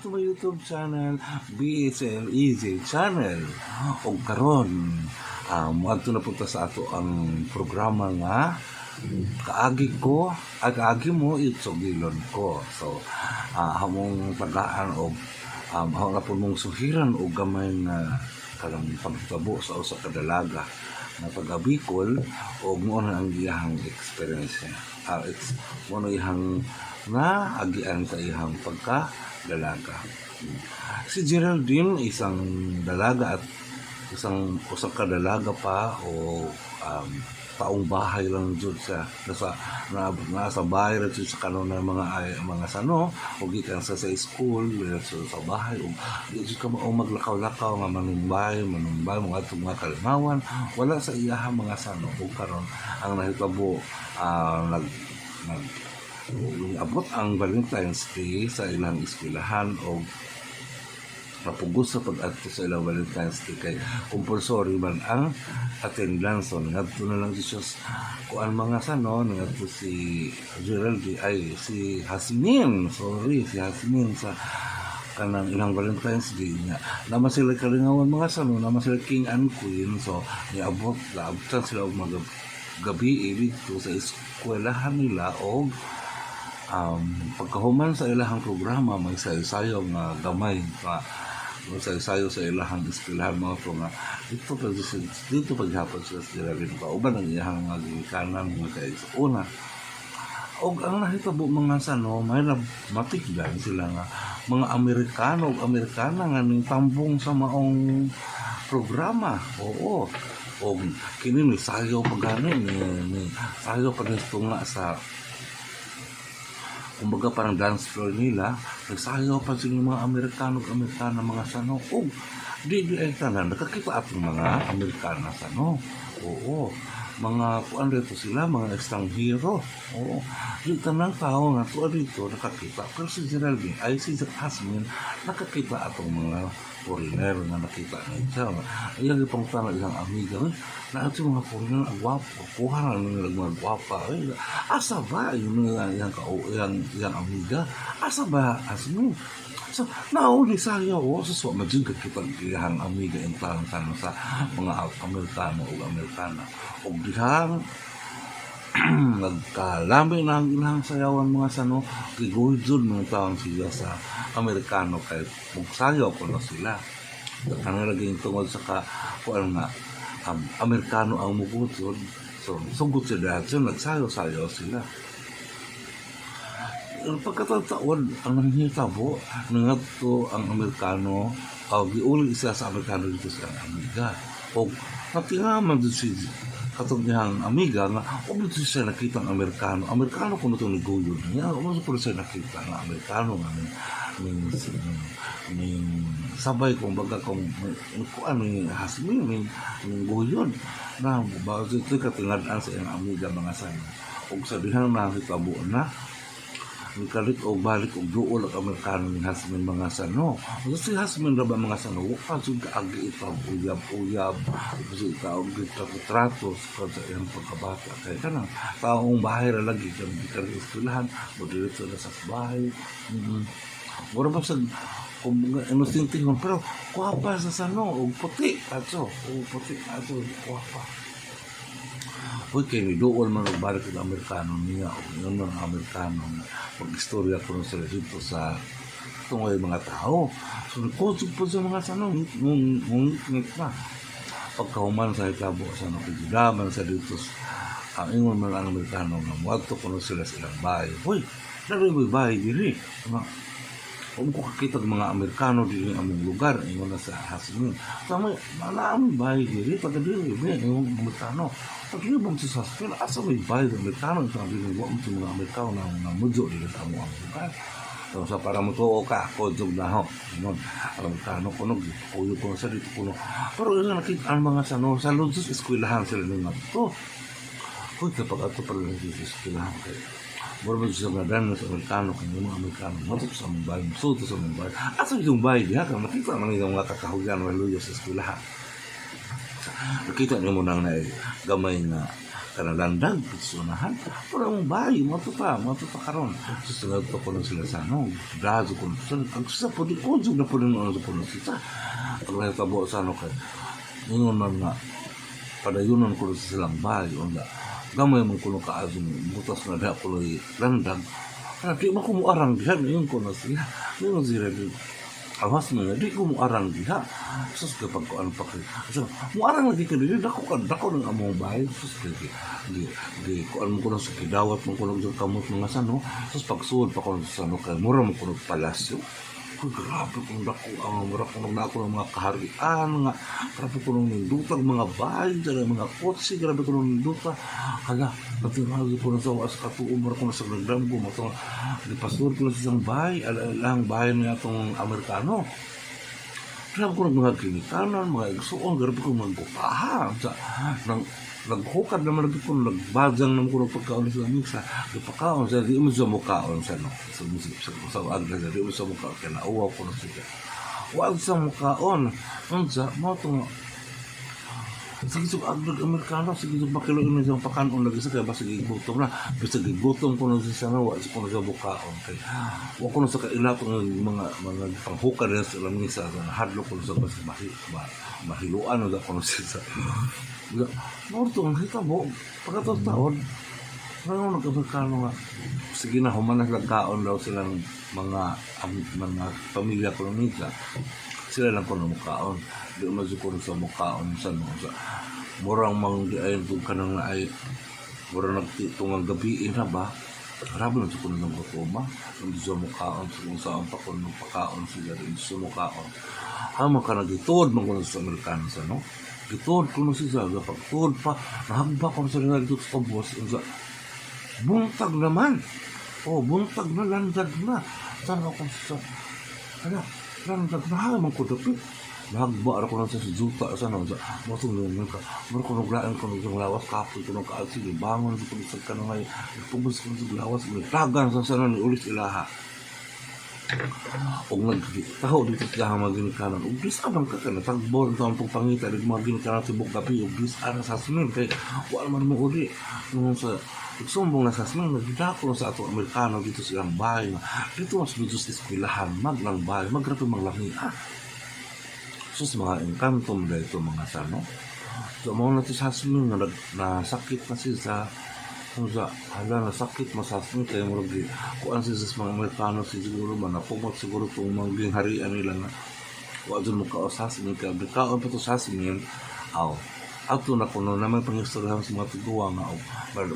to my YouTube channel, BSL Easy Channel. O karon, adto na punta sa ato ang programa nga kaagi ko, kaagi mo itsogilon ko. So, hamong tagaan o hamong na po mong suhiran o gamay na karang pagtabo sa usa ka dalaga na pag-abikol o muna ang iyang experience niya. Muna iyang na agian sa iyang pagka-dalaga. Si Geraldine, isang dalaga at isang kadalaga pa o taong bahay lang jud siya nasa bahay ra jud sa kanon ng mga sano o gikan sa school sa bahay o di jud ka maglakaw-lakaw nga manumbay mga atong mga kalimawan wala sa iyahang mga sano o karon ang nahitabo abot ang Valentine's Day sa ilang eskwelahan o napugos sa pag-adto sa ilang Valentine's Day kay compulsory man ang attendance. So ngadto na lang siya kuan mga sano ngadto si Geraldine ay si Hasmin sa kanang ilang Valentine's Day niya naman sila kalingawan mga sano naman sila king and queen. So niabot sila og gabi dito sa eskwelahan nila og pagkahuman sa ilahang programa may sayo nga gamay pa sayo sa ilahang eskwelahan mga ito nga dito paghapon sila rin pa uban ang iyahang kanan mga kayo sa una o ang nahitabo mga sano may matikdan sila nga mga Amerikano o Amerikana nga ning tambong sa maong programa. Oo o kini ni sayo pagani ni sayo panistunga sa kumbaga parang dance floor nila nagsayaw pa sila mga Amerikano mga sano di ay tanan nakakita atong mga Amerikana sano mga kuan dito sila mga estranghero di tanang tao nga tuwa dito nakakita pero si Geraldine ay si Hasmin nakakita atong mga foreigner nga nakita niya iyang ipangutana ilang amiga na ito mga foreigner ang gwapo kuha na nila mga gwapa asa ba yung iyang amiga asa ba Hasmin so nauli sayo so majud kita iyang amiga in sa mga Amerikano o Amerikana o dihang nagkalami na ang ilang sayawan mga sano kiguljud mga taong sila sa Amerikano kay magsayaw ko na sila kanilaging tungod sa kuan nga Amerikano ang mugutsod so sugod sila dahil nagsayaw-sayaw sila pagkataon ang nanghitabo nangadto ang Amerikano giuli isa sa Amerikano dito sa amiga o natingaman dito si katong niyang amiga nga dito siya nakita ang Amerikano kung ito naguyod niya po siya nakita ang Amerikano nga sabay kung baga kung ano yung Hasmin yung guyod na bakit ito katingadaan sa iyang amiga mga sana o sabihan na nakitabo na kalit o balik o dool ang Amerikano ni Hasmin mga sano. Si Hasmin ba mga sano, wakasod ka agi itang uyab-uyab, kasi itaog trato sa iyang pagkabata. Kaya ka na, taong bahay na lagi, kami eskwelahan, o dito na sa bahay. Mura ba sa, kung ano tintingon, pero kuwapa sa sano, o puti, kuwapa. Uy, kayo doon man nagbalik ng Amerikano niya o yun ng Amerikano pag-istorya ko sila dito sa itong mga tao. So, nagkusog po sa mga sanong ngit na. Pagkahuman sa itabo sa nakikidaman sa dito ang ingon man ang Amerikano na muwagto ko sila silang bahay. Uy, naroy mo bahay dili. Kung ko kakita ng mga Amerikano dito ang aming lugar, ingon na sa Hasmin. Tama, naaming bahay dili, pagkadili, yung Amerikano. Pag-ibang sa Hasmin, asa may bahay ng Amerikano, ito ang binigwa mo sa mga Amerikano na mudyo dito sa among lugar. So, sa para mo to, kodjog na ho. Ang Amerikano kunog, kuyo ko sa dito kuno. Pero yung nakita ang mga sano, sa Lodsos, eskwelahan sila nung ito. Kung kapag ito pala nagsis eskwelahan kayo. Mura ba siya nadan sa Amerikano kanya mga Amerikano matok sa mong bahay, suto sa mong bahay asa yung bahay diha ka makita man yung mga kakahuyan waluyo sa eskwelahan nakita niyo mo nang na gamay na kanalandag pisunahan pero ang bahay mo to pa karon susunod pa ko sila sa ano brazo ko ang sa po di ko na po ng ano po sa pag natabo sa ano kay ingon man nga padayunan ko sa silang bahay onda gamay man kuno kaazon butas na da ko landag kana di man ko muarang diha yun ko na sila yun sila awas mo di ko muarang diha sus kapag ko ano pa kay so muarang lagi ka dili dako ng among bahay sus di ko ano ko na sa kidawat mo ko ng kamot mga sano sus pagsuod pa ko sa sano kay mura mo ko palasyo ko grabe kung dako ang mura ko na ako ng mga kaharian nga grabe ko nung nindutang mga bahay mga kotse grabe ko nung ninduta hala natingali ko na sa as katuon mura ko na sa nagdam ko matong di pastor ko na sa isang bahay alang bahay niya itong Amerikano grabe ko ng mga kinikanan mga igsuon grabe ko magbukahan sa naghukad naman lagi ko nagbazang naman ko ng pagkaon sa misa pagkaon sa di mo sa mukhaon sa no sa agda sa di mo sa mukhaon kaya nauwaw ko na siya wag sa mukhaon unsa mo itong sige sa agda Amerikano sige sa makiloin na siyang pakanon lagi sa kaya basta gigutom na basta gigutom ko na siya na wag ko na sa mukhaon kaya wag ko na sa kailatong mga panghukad na sa misa hadlo ko na sa basta mahiluan na ko na siya Morto, ang kita mo, pagkatapos taon, parang nag-Amerikano nga, sige na, humanas nagkaon daw silang mga pamilya kolonisa, sila lang ko na mukhaon, di mazukon sa mukhaon, sa murang mang di ayon itong kanang na ay, murang nagtitungang gabiin na ba, karabo na sa kuno ng gutoma, hindi sa mukhaon, sa kung saan pa kuno ng pakaon, sila rin sa mukhaon, hama ka nagitod, mga sa Amerikano sa no, gituod ko na siya pagtuod pa nahagba ko sa rin dito sa boss buntag naman buntag na landag na saan ako sa landag na hamang ko dapit nahagba ako na sa juta sa matong nung ka mara ko naglaan ko ng lawas kapoy ko ng kaalsig bangon ko sa kanang ay pubos ko sa lawas tagan sa sana ni ulis ilaha og nagtaho dito sa mga ginikanan og bis abang ka kana tagbor sa ang pangita ng mga ginikanan tibok gabi og bis ara sa sumin kay wala man mo uli nung sa sumbong na sa sumin nagdako sa ato Amerikano dito sa ilang bahay dito mas dito sa eskwelahan maglang bahay magrato maglangi sus mga engkantom dito mga sano so mo na sa sumin na sakit na siya sa Unsa, hala na sakit masasmin kayo murag kuan sa mga Amerikano siguro man napumot siguro itong mga harian nila na wadon mo kaosasmin ka bikaon pa to sasmin ato na kuno naman pangistoryahan sa mga tiguwa nga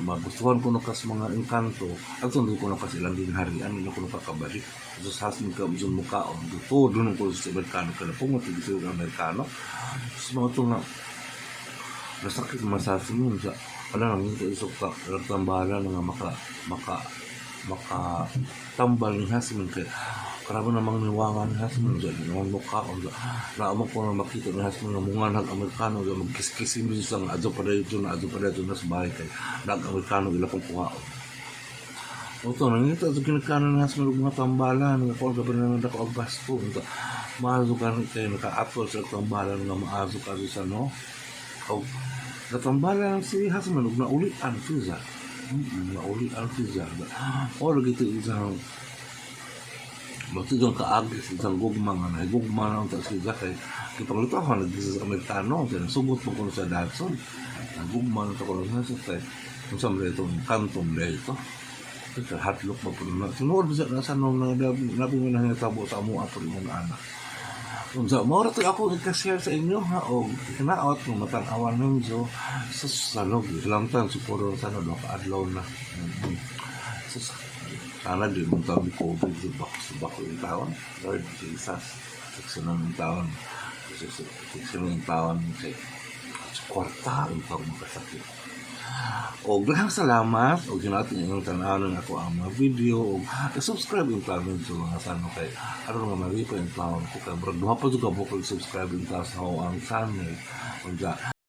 magustuhan ko na kas mga engkanto ato hindi ko na kas ilang harian nila ko na kakabalik so sasmin ka dun mo kaon todo nung ko sa Amerikano ka na pumot dito sa Amerikano sa mga ito na nasakit masasmin sa wala nang hindi isok tambalan nga maka tambal ni Hasmin kay karabo namang niwangan ni Hasmin dyan ng mukha ko na amo ko na makita ni Hasmin nga mungan ng Amerikano dyan magkiskisin mo sa adyo pa dito na sa bahay kay nag-Amerikano ila kong kuha ito nangita sa kinakanan ni Hasmin mga tambalan nga kung gabi na nandako ang basto maazo ka kayo naka-atol sa tambalan nga maazo ka sa no natambalan si Hasman ug naulian siya. Naulian siya. Lagi ito isang matidong kaagis isang gugma nga na gugma na unta siya kay kipangluto ako nagdisa sa Amerikano kaya sugot mo ko sa Datsun. Gugma na ito ko na sa kay kung saan ba itong kantom na ito. Kasi hatlok pa po na. Sinuod sa nasa nung nabi mo na natabo sa amo ato yung anak. Unsa mo ra to ako i-share sa inyo ha o kinaot ng matanawan ninyo sa salog lamtan siguro sa no adlaw na sana di mo tabi ko dito ba ko yung tawon Lord Jesus seksyon ng tawon seksyon ng tawon kay kwarta ito makasakit o daghang salamat o ginatin yung tanawan ng ako ang mga video o subscribe yung tawon sa mga sano kay aron nga maripa yung tawon ko kay bro duha pa juga po subscribe yung tawon sa ang channel